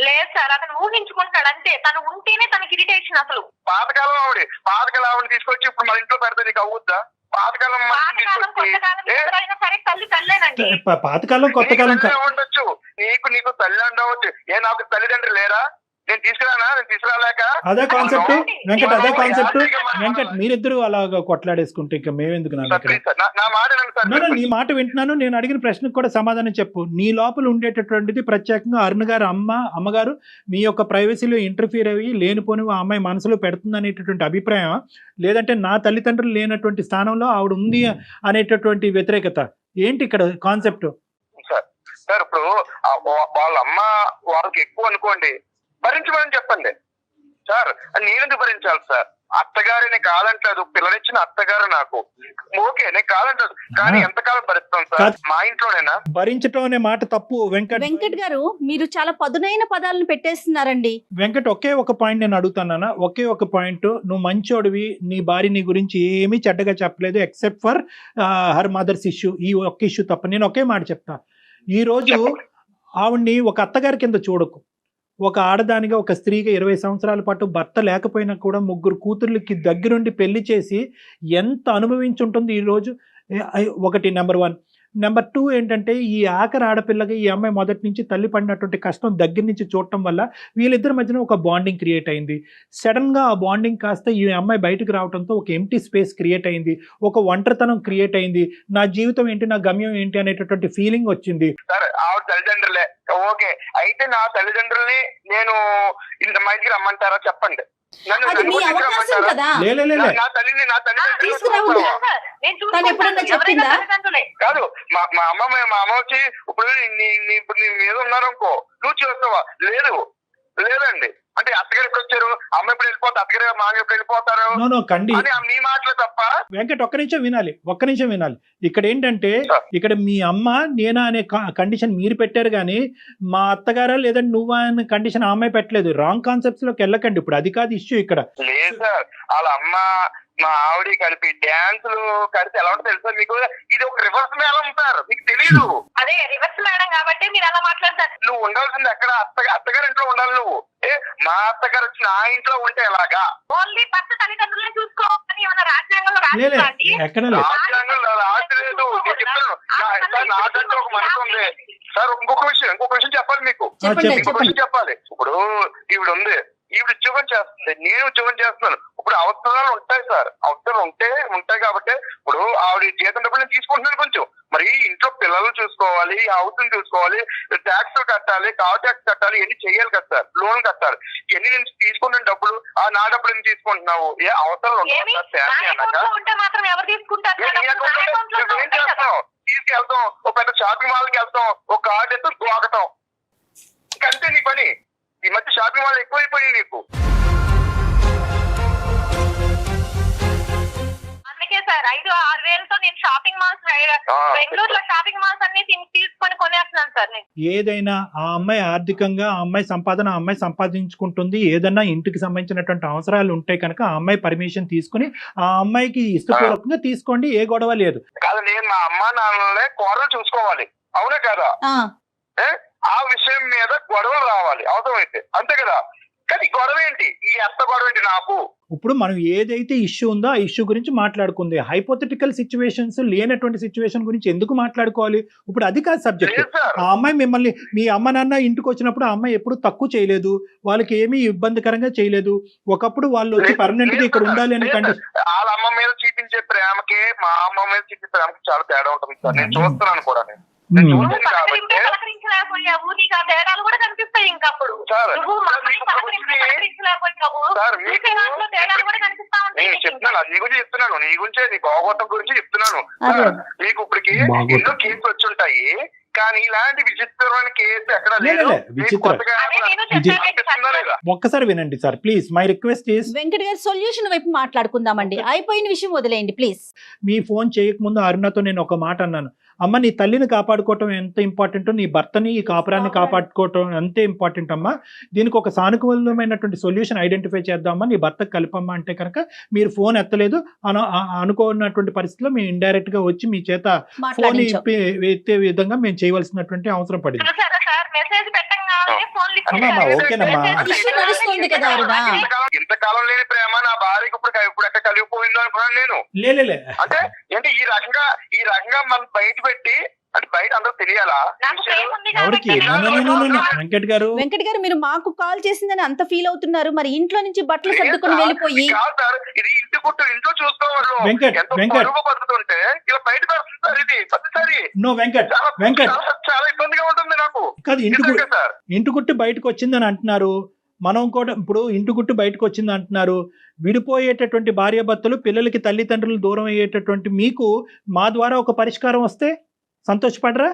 లేదు సార్, అతను ఊహించుకుంటాడు అంతే. తను ఉంటేనే తనకి ఇరిటేషన్ అసలు. పాతకాలం ఆవిడ తీసుకొచ్చి ఇప్పుడు మన ఇంట్లో పెడితే నీకు అవుద్దా? పాతకాలం పాతకాలం కొత్తకాలం ఎవరైనా సరే తల్లి తల్లేనండి. పాతకాలం కొత్తకాలం ఉండొచ్చు, నీకు తల్లి ఉండవచ్చు. నాకు తల్లిదండ్రులు లేరా? నేను తీసుకురాలేక అదే కాన్సెప్ట్ వెంకట్, అదే కాన్సెప్ట్ వెంకట్. మీరిద్దరు అలాగా కొట్లాడేసుకుంటే ఇక మేమెందుకు? నీ మాట వింటున్నాను. నేను అడిగిన ప్రశ్నకు కూడా సమాధానం చెప్పు. నీ లోపల ఉండేటటువంటిది ప్రత్యేకంగా అరుణ్ గారు అమ్మగారు మీ యొక్క ప్రైవసీలో ఇంటర్ఫీర్ అయ్యి లేనిపోని ఆ అమ్మాయి మనసులో పెడుతుంది అనేటటువంటి అభిప్రాయం, లేదంటే నా తల్లిదండ్రులు లేనటువంటి స్థానంలో ఆవిడ ఉంది అనేటటువంటి వ్యతిరేకత ఏంటి ఇక్కడ కాన్సెప్ట్? సార్ ఇప్పుడు వాళ్ళ అమ్మ వాళ్ళకి ఎక్కువ అనుకోండి, భరించమని చెప్పండి సార్. నేనెందుకు భరించాలి సార్? అత్తగారిని కాదంటలేదు, పిల్లనిచ్చిన అత్తగారు నాకు ఓకే, నేను కాదంటలేదు, కానీ ఎంతకాలం భరిస్తాను సార్? మా ఇంట్లోనేనా భరించటం అనే మాట తప్పు. వెంకట్ గారు మీరు చాలా పదునైన పదాలను పెట్టేస్తున్నారండి. వెంకట్, ఒకే ఒక పాయింట్ నేను అడుగుతానా, ఒకే ఒక పాయింట్. నువ్వు మంచోడివి, నీ భార్య నీ గురించి ఏమీ చెడ్డగా చెప్పలేదు except for her mothers issue, ఈ ఒక్క ఇష్యూ తప్ప. నేను ఒకే మాట చెప్తా, ఈ రోజు ఆవిడ్ని ఒక అత్తగారి కింద చూడకు. ఒక ఆడదానిగా, ఒక స్త్రీగా 20 సంవత్సరాల పాటు భర్త లేకపోయినా కూడా 3 కూతుర్లకి దగ్గరుండి పెళ్లి చేసి ఎంత అనుభవించి ఉంటుంది ఈరోజు. ఒకటి నెంబర్ 1. నెంబర్ 2 ఏంటంటే, ఈ ఆఖరి ఆడపిల్లగా ఈ అమ్మాయి మొదటి నుంచి తల్లి పడినటువంటి కష్టం దగ్గర నుంచి చూడటం వల్ల వీళ్ళిద్దరి మధ్యన ఒక బాండింగ్ క్రియేట్ అయింది. సడన్గా ఆ బాండింగ్ కాస్త ఈ అమ్మాయి బయటకు రావడంతో ఒక ఎంటీ స్పేస్ క్రియేట్ అయింది, ఒక ఒంటరితనం క్రియేట్ అయింది. నా జీవితం ఏంటి, నా గమ్యం ఏంటి అనేటటువంటి ఫీలింగ్ వచ్చింది. తల్లిదండ్రులే ఓకే, అయితే నా తల్లిదండ్రుల్ని నేను మా ఇంటికి రమ్మంటారా చెప్పండి? అది మీ అవకాశం కదా. కాదు, మా అమ్మ వచ్చి ఇప్పుడు నీ మీద ఉన్నారనుకో, నువ్వు చేస్తావా? లేదండి అంటే అత్తగారు ఎప్పుడు వచ్చారు, అమ్మ ఎప్పుడు వెళ్ళిపోతారు, అత్తగారు మామ ఎప్పుడు వెళ్ళిపోతారు నీ మాటలు తప్ప. వెంకట్, ఒక్క నిమిషం వినాలి. ఇక్కడ ఏంటంటే, ఇక్కడ మీ అమ్మ నేనా అనే కండిషన్ మీరు పెట్టారు, కానీ మా అత్తగారా లేదంటే నువ్వా అనే కండిషన్ ఆ అమ్మాయి పెట్టలేదు. రాంగ్ కాన్సెప్ట్స్ లోకి వెళ్ళకండి. ఇప్పుడు అది కాదు ఇష్యూ ఇక్కడ. లేదు సార్, వాళ్ళ అమ్మ మా ఆవిడ కలిపి డాన్సులు కలిసి ఎలా ఉంటుంది తెలుసా మీకు? ఇది ఒక రివర్స్ మేళం సార్, మీకు తెలియదు. అదే రివర్స్ మేడం కాబట్టి మీరు అలా మాట్లాడతారు. నువ్వు ఉండాల్సింది ఎక్కడ? అత్తగారి ఇంట్లో ఉండాలి నువ్వు. మా అత్తగారు వచ్చి నా ఇంట్లో ఉంటే ఎలాగా? ఓన్లీ భర్త తల్లిదండ్రులను చూసుకోవాలని ఏమైనా రాజ్యాంగంలో రాజ్యాంగం రాజలేదు. నేను చెప్తాను, నాకంటే ఒక మనసు ఉంది సార్. ఇంకొక విషయం చెప్పాలి మీకు. చెప్పాలి. ఇప్పుడు ఈవిడ ఉంది, ఈవిడ ఉద్యోగం చేస్తుంది, నేను ఉద్యోగం చేస్తున్నాను. ఇప్పుడు అవసరాలు ఉంటాయి సార్, అవసరాలు ఉంటాయి కాబట్టి ఇప్పుడు ఆవిడ జీతం డబ్బులు నేను తీసుకుంటున్నాను కొంచెం. మరి ఇంట్లో పిల్లలు చూసుకోవాలి, హౌస్ చూసుకోవాలి, ట్యాక్స్ కట్టాలి, కార్ ట్యాక్స్ కట్టాలి, ఇవన్నీ చెయ్యాలి కదా సార్. లోన్ కట్టాలి, ఇవన్నీ నేను తీసుకుంటున్న డబ్బులు నా డబ్బులు నేను తీసుకుంటున్నావు. ఏ అవసరాలు ఉంటాయి సార్? ఏం చేస్తావు? తీసుకెళ్తాం, ఒక పెద్ద షాపింగ్ మాల్కి వెళ్తాం, ఒక కార్డు ఎత్తు గోకటం, ఇంకంతే నీ పని. ఈ మధ్య షాపింగ్ మాల్ ఎక్కువైపోయినాయి నీకు. అందుకే సార్ 5-6 వేలతో నేను షాపింగ్ మాల్స్ బెంగళూరులో షాపింగ్ మాల్స్ అన్ని తీసుకొని కొనేస్తున్నాను సార్. ఏదైనా ఆ అమ్మాయి ఆర్థికంగా, ఆ అమ్మాయి సంపాదన ఆ అమ్మాయి సంపాదించుకుంటుంది. ఏదైనా ఇంటికి సంబంధించినటువంటి అవసరాలు ఉంటాయి కనుక ఆ అమ్మాయి పర్మిషన్ తీసుకుని ఆ అమ్మాయికి ఇష్టపూర్వకంగా తీసుకోండి, ఏ గొడవ లేదు. కాదు, నేను మా అమ్మ నాన్నలే కూరలు చూసుకోవాలి, అవునా కదా? ఆ విషయం మీద గొడవలు రావాలి అవసరమైతే, అంతే కదా? కానీ గొడవ ఏంటి? ఈ అత్త గొడవ ఏంటి నాకు? ఇప్పుడు మనం ఏదైతే ఇష్యూ ఉందో ఆ ఇష్యూ గురించి మాట్లాడుకుంది. హైపోథెటికల్ సిచ్యువేషన్స్ లేనటువంటి సిచ్యువేషన్ గురించి ఎందుకు మాట్లాడుకోవాలి? ఇప్పుడు అది కాదు సబ్జెక్ట్. ఆ అమ్మాయి మిమ్మల్ని, మీ అమ్మ నాన్న ఇంటికి వచ్చినప్పుడు ఆ అమ్మాయి ఎప్పుడు తక్కువ చేయలేదు, వాళ్ళకి ఏమీ ఇబ్బందికరంగా చేయలేదు. ఒకప్పుడు వాళ్ళు వచ్చి పర్మనెంట్ గా ఇక్కడ ఉండాలి అనే కండిషన్. వాళ్ళ అమ్మ మీద చూపించే ప్రేమకి మా అమ్మ మీద చూపించే ప్రేమకి చాలా తేడా ఉంటుంది సార్. నేను చూస్తున్నాను కూడా. తేడాలు కూడా కనిపిస్తాయి. ఇంకప్పుడు నీ గురించి చెప్తున్నాను, నీ గురించే, నీ భాగవతం గురించి చెప్తున్నాను. మీకు ఇప్పటికి ఎన్నో కేసులు వచ్చి ఉంటాయి, కానీ ఇలాంటి విచిత్రమైన కేసు ఎక్కడ లేదు. ఒక్కసారి వినండి sir please. My request is, Venkat గారు సొల్యూషన్ వైపు మాట్లాడుకుందామండి. అయిపోయిన విషయం వదిలేయండి ప్లీజ్. మీ ఫోన్ చేయకముందు అరుణతో నేను ఒక మాట అన్నాను. అమ్మ నీ తల్లిని కాపాడుకోవటం ఎంత ఇంపార్టెంటో నీ భర్తని ఈ కాపురాన్ని కాపాడుకోవటం అంతే ఇంపార్టెంట్ అమ్మా. దీనికి ఒక సానుకూలమైనటువంటి సొల్యూషన్ ఐడెంటిఫై చేద్దామా, నీ భర్తకు కలిపమ్మా అంటే కనుక మీరు ఫోన్ ఎత్తలేదు అనుకోనటువంటి పరిస్థితిలో మేము ఇండైరెక్ట్ గా వచ్చి మీ చేత ఫోన్ మాట్లాడించాం. ఎత్తే విధంగా మేము చేయవలసినటువంటి అవసరం పడింది. చూసారా సార్, మెసేజ్ పెట్టంగానే ఫోన్ లిఫ్ట్ అమ్మా, చేశారు. ఓకేనమ్మా. ఇష్యూ నడుస్తుంది కదా అరుణ. ఇంతకాలం లేని ప్రేమ నా భార్యకి ఇప్పుడు ఎక్కడ కలిగిపోయిందో అనుకున్నాను నేను. లేలే అంటే ఏంటి ఈ రకంగా మనం బయట పెట్టి అంటే బయట అందరూ తెలియాలా? నాకు ప్రేమ ఉంది ఎవరికి? కాబట్టి వెంకట్ గారు వెంకట్ గారు మీరు మాకు కాల్ చేసిందని అంత ఫీల్ అవుతున్నారు, మరి ఇంట్లో నుంచి బట్టలు సర్దుకొని వెళ్ళిపోయి కాదు సార్, ఇది ఇంట్లో చూసుకోవాలి. వెంకట్, ఎంతో వెంకట్. పరుగు బతుకుతుంటే ఇలా బయట పెడుతుంది సార్. ఇది ప్రతిసారి నో వెంకట్, వెంకట్ చాలా ఇబ్బందిగా ఉంటుంది నాకు. కాదు, నిజంగా సార్. ఇంటి గుట్టు బయటకు వచ్చిందని అంటున్నారు. మనం కూడా ఇప్పుడు ఇంటి గుట్టు బయటకు వచ్చింది అంటున్నారు. విడిపోయేటటువంటి భార్యాభర్తలు పిల్లలకి తల్లిదండ్రులు దూరం అయ్యేటటువంటి మీకు మా ద్వారా ఒక పరిష్కారం వస్తే సంతోషపడరా?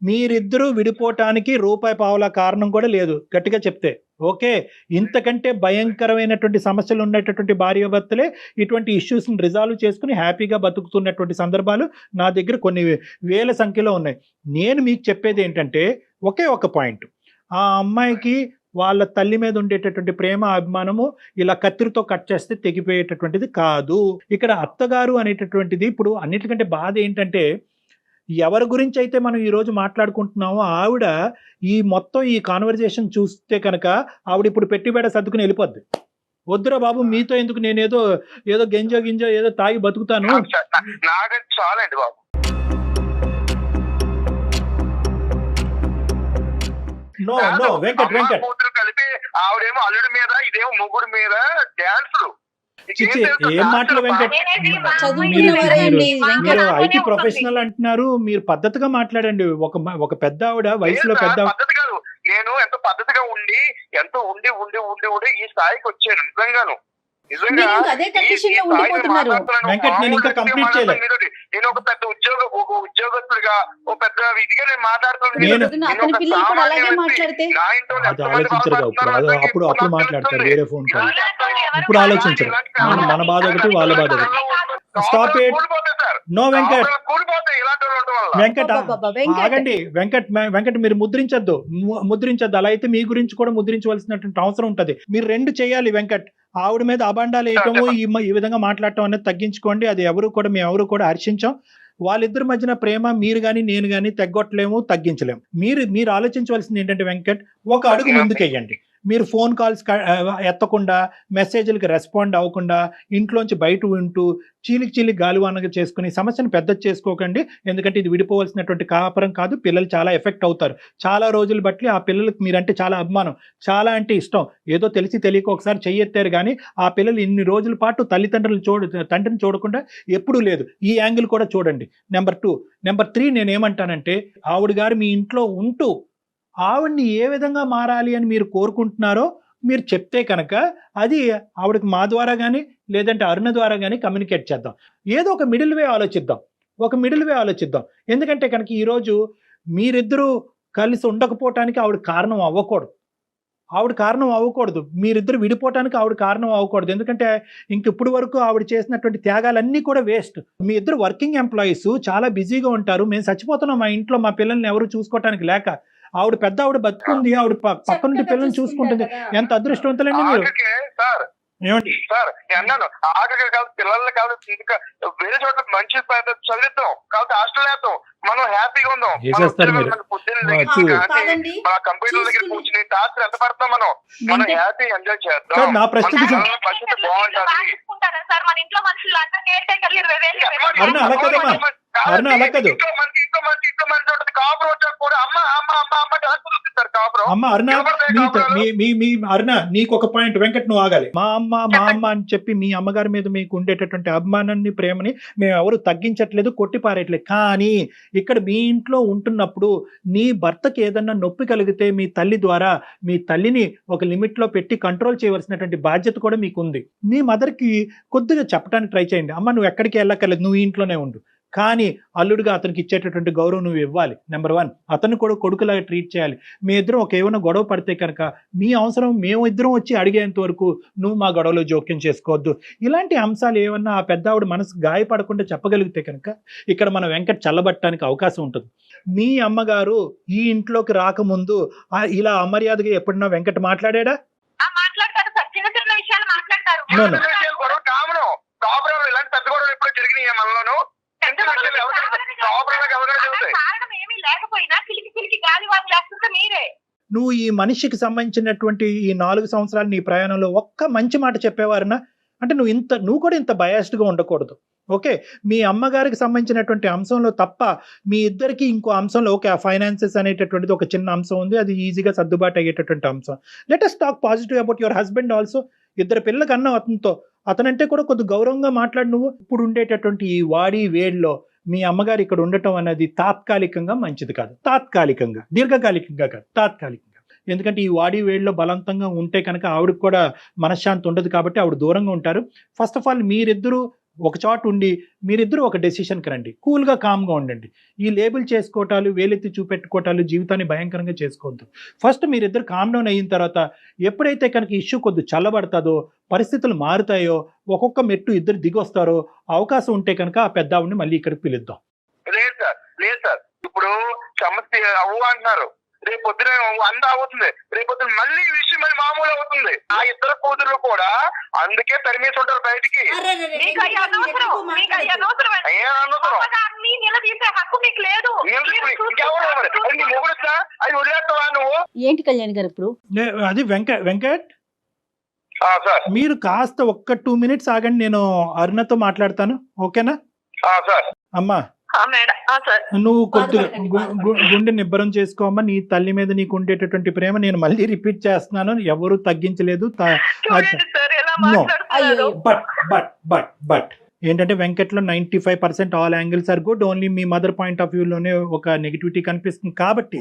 మీరిద్దరూ విడిపోవటానికి రూపాయి పావుల కారణం కూడా లేదు గట్టిగా చెప్తే. ఓకే, ఇంతకంటే భయంకరమైనటువంటి సమస్యలు ఉన్నటువంటి భార్యాభర్తలే ఇటువంటి ఇష్యూస్ని రిజాల్వ్ చేసుకుని హ్యాపీగా బతుకుతున్నటువంటి సందర్భాలు నా దగ్గర కొన్ని వేల సంఖ్యలో ఉన్నాయి. నేను మీకు చెప్పేది ఏంటంటే ఒకే ఒక పాయింట్, ఆ అమ్మాయికి వాళ్ళ తల్లి మీద ఉండేటటువంటి ప్రేమ అభిమానము ఇలా కత్తిరితో కట్ చేస్తే తెగిపోయేటటువంటిది కాదు. ఇక్కడ అత్తగారు అనేటటువంటిది ఇప్పుడు అన్నిటికంటే బాధ ఏంటంటే ఎవరి గురించి అయితే మనం ఈరోజు మాట్లాడుకుంటున్నామో ఆవిడ ఈ మొత్తం ఈ కాన్వర్జేషన్ చూస్తే కనుక ఆవిడ ఇప్పుడు పెట్టిబేడ సర్దుకుని వెళ్ళిపోద్ది. వద్దురా బాబు మీతో ఎందుకు, నేను ఏదో గింజో ఏదో తాగి బతుకుతాను. నాకు చాలండి బాబు. నో వెంకట్, కూతురు కలిపి ఆవిడేమో అల్లుడి మీద ఇదేమో మొగుడు మీద డ్యాన్సులు. చిచ్చి, ఏం మాటలు వెంకట్? చదువుకున్నవారే అండి వెంకట్. మీరు ఐటీ ప్రొఫెషనల్ అంటున్నారు, మీరు పద్ధతిగా మాట్లాడండి. ఒక పెద్ద ఆవిడ, వయసులో పెద్ద పద్ధతి కాదు. నేను ఎంతో పద్ధతిగా ఉండి ఈ స్థాయికి వచ్చాను. నిజంగాను మీరు ఇంకా అదే కండిషన్ లో ఉండిపోతున్నారు. వెంకట్, నేను ఇంకా కంప్లీట్ చేయలేదు. నేను ఒక పెద్ద ఉద్యోగస్తుడిగా ఒక పెద్ద విధిగా నేను అతని పిల్లలు కూడా అలాగే మాట్లాడితే అది ఆలోచించరు కదా. అప్పుడు మాట్లాడతారు వేరే ఫోన్ కాల్. ఇప్పుడు ఆలోచించరు. మన బాధ ఒకటి, వాళ్ళ బాధ ఒకటి. Stop it. No Venkat, Venkat ఆగండి. వెంకట్ మీరు ముద్రించద్దు. అలా అయితే మీ గురించి కూడా ముద్రించవలసినటువంటి అవసరం ఉంటది. మీరు రెండు చేయాలి వెంకట్. ఆవిడ మీద అబాండాలు వేయటము, ఈ విధంగా మాట్లాడటం అనేది తగ్గించుకోండి. అది మేము ఎవరు కూడా హర్షించాం. వాళ్ళిద్దరి మధ్యన ప్రేమ మీరు కానీ నేను కానీ తగ్గొట్టలేము, తగ్గించలేము. మీరు ఆలోచించవలసింది ఏంటంటే వెంకట్, ఒక అడుగు ముందుకెయ్యండి. మీరు ఫోన్ కాల్స్ ఎత్తకుండా, మెసేజ్లకి రెస్పాండ్ అవ్వకుండా, ఇంట్లోంచి బయట ఉంటూ చీలికి గాలివానగా చేసుకుని సమస్యను పెద్ద చేసుకోకండి. ఎందుకంటే ఇది విడిపోవలసినటువంటి కాపురం కాదు. పిల్లలు చాలా ఎఫెక్ట్ అవుతారు. చాలా రోజులు బట్టి ఆ పిల్లలకి మీరంటే చాలా అభిమానం, చాలా అంటే ఇష్టం. ఏదో తెలిసి తెలియక ఒకసారి చెయ్యెత్తారు కానీ ఆ పిల్లలు ఇన్ని రోజుల పాటు తండ్రిని చూడకుండా ఎప్పుడూ లేదు. ఈ యాంగిల్ కూడా చూడండి. నెంబర్ 2. నెంబర్ 3 నేనేమంటానంటే, ఆవిడ గారు మీ ఇంట్లో ఉంటూ ఆవిడ్ని ఏ విధంగా మారాలి అని మీరు కోరుకుంటున్నారో మీరు చెప్తే కనుక అది ఆవిడకి మా ద్వారా కానీ లేదంటే అరుణ ద్వారా కానీ కమ్యూనికేట్ చేద్దాం. ఏదో ఒక మిడిల్ వే ఆలోచిద్దాం. ఎందుకంటే కనుక ఈరోజు మీరిద్దరూ కలిసి ఉండకపోవటానికి ఆవిడ కారణం అవ్వకూడదు. మీరిద్దరు విడిపోవటానికి ఆవిడ కారణం అవ్వకూడదు. ఎందుకంటే ఇప్పుడు వరకు ఆవిడ చేసినటువంటి త్యాగాలన్నీ కూడా వేస్ట్. మీ ఇద్దరు వర్కింగ్ ఎంప్లాయీస్, చాలా బిజీగా ఉంటారు. మేము చచ్చిపోతున్నాం మా ఇంట్లో మా పిల్లల్ని ఎవరు చూసుకోవటానికి లేక. ఆవిడ పెద్ద ఆవిడ బతుకుంది, ఆవిడ పక్క నుండి పిల్లల్ని చూసుకుంటుంది. ఎంత అదృష్టవంతులండి మీరు. ఏమండి సార్ నేను అన్నాను, ఆఖరికి కాదు పిల్లల్ని కాదు ఇంకా వేరే చోట్ల మంచి చదివిద్దాం, కాబట్టి హాస్టల్ వేద్దాం, మనం హ్యాపీగా ఉందాం. మన కంప్యూటర్ దగ్గర కూర్చుని టార్చర్ ఎంత పడతాం, మనం హ్యాపీ ఎంజాయ్ చేద్దాం. నా ప్రశ్నకి బాగుంటుంది. సార్ మన ఇంట్లో మనుషులు అన్న కేర్ టేకర్లు 20,000 అరుణ అలా కదమ్మా, అలా కాదు. అమ్మ అరుణ నీకు ఒక పాయింట్. వెంకట్ నువ్వు ఆగాలి. మా అమ్మ అని చెప్పి మీ అమ్మగారి మీద మీకు ఉండేటటువంటి అభిమానాన్ని, ప్రేమని మేము ఎవరు తగ్గించట్లేదు, కొట్టిపారేయట్లేదు. కానీ ఇక్కడ మీ ఇంట్లో ఉంటున్నప్పుడు నీ భర్తకి ఏదన్నా నొప్పి కలిగితే మీ తల్లి ద్వారా మీ తల్లిని ఒక లిమిట్ లో పెట్టి కంట్రోల్ చేయవలసినటువంటి బాధ్యత కూడా మీకు ఉంది. మీ మదర్కి కొద్దిగా చెప్పడానికి ట్రై చేయండి. అమ్మ నువ్వు ఎక్కడికి వెళ్ళక్కర్లేదు, నువ్వు ఇంట్లోనే ఉండు. కానీ అల్లుడిగా అతనికి ఇచ్చేటటువంటి గౌరవం నువ్వు ఇవ్వాలి. నెంబర్ 1, అతను కూడా కొడుకులాగా ట్రీట్ చేయాలి. మీ ఇద్దరం ఒక ఏమైనా గొడవ పడితే కనుక మీ అవసరం మేము ఇద్దరం వచ్చి అడిగేంత వరకు నువ్వు మా గొడవలో జోక్యం చేసుకోవద్దు. ఇలాంటి అంశాలు ఏమన్నా ఆ పెద్ద ఆవిడ మనసు గాయపడకుండా చెప్పగలిగితే కనుక ఇక్కడ మన వెంకట్ చల్లబట్టడానికి అవకాశం ఉంటుంది. మీ అమ్మగారు ఈ ఇంట్లోకి రాకముందు ఇలా అమర్యాదగా ఎప్పుడన్నా వెంకట్ మాట్లాడా? మాట్లాడతారు సార్, చిన్న చిన్న విషయాలు మాట్లాడతారు. No, no. గొడవ కామను. ప్రాబ్లం ఇలాంటి పెద్ద గొడవలు ఎప్పుడు జరిగినాయి మనలోను? కారణం ఏమీ లేకపోయినా చిలికి గాలి వారు లేకుంటే మీరే. నువ్వు ఈ మనిషికి సంబంధించినటువంటి ఈ 4 సంవత్సరాలు నీ ప్రయాణంలో ఒక్క మంచి మాట చెప్పేవారనా? అంటే నువ్వు కూడా ఇంత బయాస్డ్గా ఉండకూడదు. ఓకే, మీ అమ్మగారికి సంబంధించినటువంటి అంశంలో తప్ప మీ ఇద్దరికి ఇంకో అంశంలో ఓకే ఆ ఫైనాన్సెస్ అనేటటువంటిది ఒక చిన్న అంశం ఉంది, అది ఈజీగా సర్దుబాటు అయ్యేటటువంటి అంశం. Let us talk positive about your husband also. 2 పిల్లలకు అన్న అతనంటే కూడా కొద్ది గౌరవంగా మాట్లాడు. నువ్వు ఇప్పుడు ఉండేటటువంటి ఈ వాడి వేడిలో మీ అమ్మగారు ఇక్కడ ఉండటం అనేది తాత్కాలికంగా మంచిది కాదు. తాత్కాలికంగా, దీర్ఘకాలికంగా కాదు, తాత్కాలికంగా. ఎందుకంటే ఈ వాడి వేడిలో బలవంతంగా ఉంటే కనుక ఆవిడకి కూడా మనశ్శాంతి ఉండదు కాబట్టి ఆవిడ దూరంగా ఉంటారు. ఫస్ట్ ఆఫ్ ఆల్ మీరిద్దరూ ఒక చోట ఉండి మీరిద్దరూ ఒక డెసిషన్కి రండి. కూల్గా కామ్గా ఉండండి. ఈ లేబుల్ చేసుకోవటాలు, వేలెత్తి చూపెట్టుకోవటాలు జీవితాన్ని భయంకరంగా చేసుకోవద్దు. ఫస్ట్ మీరిద్దరు కామ్ డౌన్ అయిన తర్వాత ఎప్పుడైతే కనుక ఇష్యూ కొద్ది చల్లబడతాదో, పరిస్థితులు మారుతాయో, ఒక్కొక్క మెట్టు ఇద్దరు దిగొస్తారో అవకాశం ఉంటే కనుక ఆ పెద్ద ఆవిడని మళ్ళీ ఇక్కడికి పిలుద్దాం. లేదు సార్ ఇప్పుడు సమస్య అవ్వు అంటున్నారు, రేపు పొద్దున 100 అవుతుంది, రేపు పొద్దున మళ్ళీ ఈ విషయం మళ్ళీ మామూలు అవుతుంది. ఆ ఇద్దరు కూతురు కూడా అందుకే తరిమేసి ఉంటారు బయటికి. అది వదిలేస్తావా నువ్వు? ఏంటి కళ్యాణ్ గారు ఇప్పుడు అది వెంకట్ మీరు కాస్త ఒక్క 2 minutes ఆగండి, నేను అరుణతో మాట్లాడతాను. ఓకేనా అమ్మా? నువ్వు కొద్దిగా గుండె నిబ్బరం చేసుకోమ్మా. నీ తల్లి మీద నీకు ఉండేటటువంటి ప్రేమ నేను మళ్ళీ రిపీట్ చేస్తున్నాను, ఎవరు తగ్గించలేదు. బట్ ఏంటంటే వెంకట్లో 95% all angles are good, only మీ మదర్ పాయింట్ ఆఫ్ వ్యూలోనే ఒక నెగిటివిటీ కనిపిస్తుంది. కాబట్టి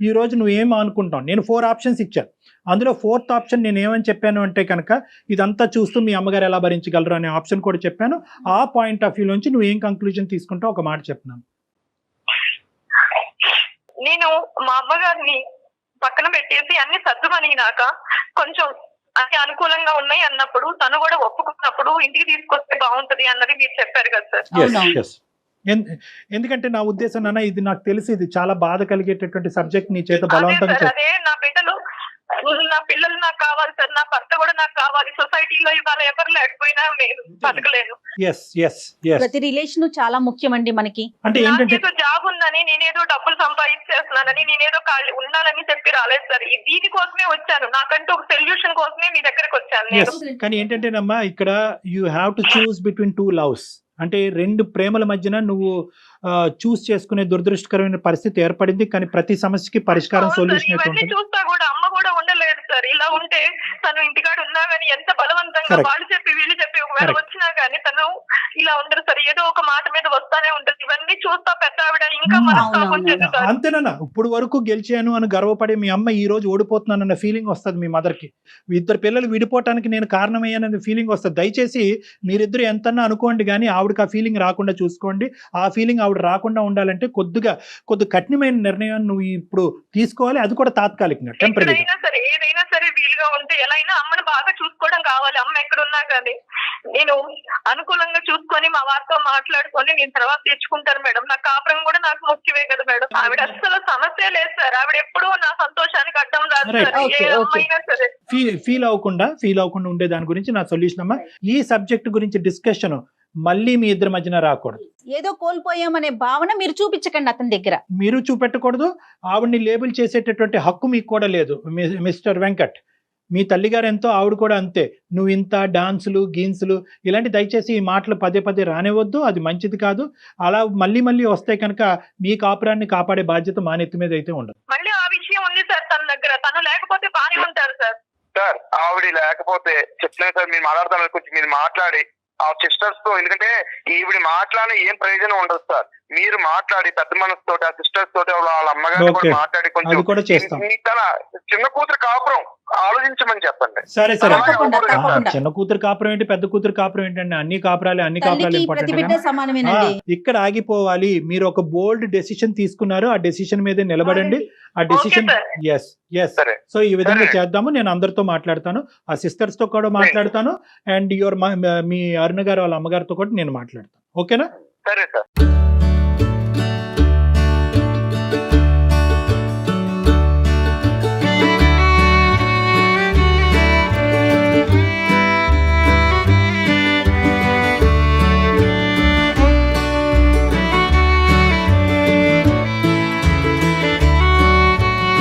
ఈ రోజు నువ్వేం అనుకుంటావు? నేను 4 ఆప్షన్స్ ఇచ్చాను, అందులో 4th ఆప్షన్ నేను ఏమని చెప్పాను అంటే కనుక ఇదంతా చూస్తూ మీ అమ్మగారు ఎలా భరించగలరు అనే ఆప్షన్ కూడా చెప్పాను. ఆ పాయింట్ ఆఫ్ వ్యూ నుంచి నువ్వు ఏం కంక్లూజన్ తీసుకుంటావు ఒక మాట చెప్పినాను. నేను మా అమ్మగారిని పక్కన పెట్టేసి అన్ని సర్దుమనిగినాక కొంచెం అన్ని అనుకూలంగా ఉన్నాయి అన్నప్పుడు తను కూడా ఒప్పుకున్నప్పుడు ఇంటికి తీసుకొస్తే బాగుంటది అన్నది మీరు చెప్పారు కదా సార్. ఎందుకంటే నా ఉద్దేశం నాన్న, ఇది నాకు తెలిసి ఇది చాలా బాధ కలిగేటటువంటి సబ్జెక్ట్ నీ చేత బలవంతంగా. అదే నా బిడ్డలు నా పిల్లలు నాకు కావాలి సార్, నా భర్త కూడా నాకు కావాలి. సొసైటీలో ఇవాళ ఎవరు లేకపోయినా నేను బతకలేను. ప్రతి రిలేషన్ చాలా ముఖ్యమండి మనకి. అంటే నాకేదో జాబ్ ఉందని, నేనేదో డబ్బులు సంపాదించేస్తున్నానని, నేనేదో ఉండాలని చెప్పి రాలేదు సార్. దీనికోసమే వచ్చాను, నాకంటూ ఒక సొల్యూషన్ కోసమే మీ దగ్గరకు వచ్చాను నేను. కానీ ఏంటంటేనమ్మా, ఇక్కడ you have to choose between 2 loves. అంటే 2 ప్రేమల మధ్యన నువ్వు చూస్ చేసుకునే దురదృష్టకరమైన పరిస్థితి ఏర్పడింది. కానీ ప్రతి సమస్యకి పరిష్కారం, సొల్యూషన్ చూస్తా కూడా అమ్మ కూడా ఉండలేదు సార్. ఇలా ఉంటే తను ఇంటికాడ ఉన్నా గానీ ఎంత బలవంతంగా వాళ్ళు చెప్పి వీళ్ళు చెప్పి ఒకవేళ వచ్చినా గానీ తను ఇలా ఉండదు సార్. ఏదో ఒక మాట మీద వస్తానే ఉంటుంది. ఇవన్నీ చూస్తా పెద్ద ఆవిడ ఇంకా అంతేనా? ఇప్పుడు వరకు గెలిచాను అని గర్వపడే మీ అమ్మ ఈ రోజు ఓడిపోతున్నానన్న ఫీలింగ్ వస్తుంది మీ మదర్కి. 2 పిల్లలు విడిపోవటానికి నేను కారణమయ్యానన్న ఫీలింగ్ వస్తుంది. దయచేసి మీరిద్దరు ఎంతన్నా అనుకోండి కానీ ఆవిడకి ఆ ఫీలింగ్ రాకుండా చూసుకోండి. ఆ ఫీలింగ్ ఆవిడ రాకుండా ఉండాలంటే కొద్ది కఠినమైన నిర్ణయం నువ్వు ఇప్పుడు తీసుకోవాలి, అది కూడా తాత్కాలికంగా, టెంపరీ. ఏదైనా సరే వీలుగా ఉంటే ఎలా అయినా అమ్మని బాగా చూసుకోవడం కావాలి. అమ్మ ఎక్కడున్నా కానీ నేను అనుకూలంగా చూసుకొని మా వారితో మాట్లాడుకొని నేను తర్వాత తెచ్చుకుంటాను మేడం. నా కాపురం కూడా నాకు ముఖ్యమే కదా మేడం. ఆవిడ అస్సలు సమస్య లేదు సార్. ఆవిడ ఎప్పుడూ నా సంతోషానికి అడ్డం రాదు సార్. ఏ అమ్మైనా సరే ఫీల్ అవ్వకుండా ఉండే దాని గురించి నా సొల్యూషన్ అమ్మా. ఈ సబ్జెక్ట్ గురించి డిస్కషన్ మళ్ళీ మీ ఇద్దరి మధ్యన రాకూడదు. ఏదో కోల్పోయామనే భావన మీరు చూపించకండి అతని దగ్గర. మీరు చూపెట్టకూడదు. ఆవిడ్ని లేబుల్ చేసేటటువంటి హక్కు మీకు కూడా లేదు మిస్టర్ వెంకట్. మీ తల్లిగారు ఎంతో, ఆవిడ కూడా అంతే. నువ్వు ఇంత డాన్సులు గీన్సులు ఇలాంటి దయచేసి ఈ మాటలు పదే రానివద్దు, అది మంచిది కాదు. అలా మళ్ళీ వస్తే కనుక మీ కాపురాన్ని కాపాడే బాధ్యత మా నెత్తి మీద అయితే ఉండదు. మళ్ళీ ఆ విషయం ఉంది సార్ తన దగ్గర. తను లేకపోతే బానే ఉంటారు సార్. సార్ ఆవిడ లేకపోతే చెప్తున్నాను సార్, మీరు మాట్లాడతాను కొంచెం మీరు మాట్లాడి ఆ సిస్టర్స్ తో, ఎందుకంటే ఈవిడ మాట్లాడిన ఏం ప్రయోజనం ఉండదు సార్. మీరు మాట్లాడి పెద్ద మనసు తోటి ఆ సిస్టర్స్ తోటి వాళ్ళ అమ్మగారిని కూడా మాట్లాడి కొంచెం తన చిన్న కూతురు కాపురం ఆలోచించమని చెప్పండి. సరే సరే. తప్పకుండా, తప్పకుండా. చిన్న కూతురు కాపురం ఏంటి, పెద్ద కూతురు కాపురం ఏంటండి, అన్ని కాపురాలు తల్లికి ప్రతి బిడ్డ ఇంపార్టెంట్. సమానమేనండి. ఇక్కడ ఆగిపోవాలి. మీరు ఒక బోల్డ్ డెసిషన్ తీసుకున్నారు, ఆ డెసిషన్ మీదే నిలబడండి. ఆ డెసిషన్ ఎస్ ఎస్. సరే సో ఈ విధంగా సరే. చేద్దాము. నేను అందరితో మాట్లాడతాను, ఆ సిస్టర్స్ తో కూడా మాట్లాడతాను, అండ్ మీ అరుణ గారు వాళ్ళ అమ్మగారితో కూడా నేను మాట్లాడతాను. ఓకేనా? సరే సార్.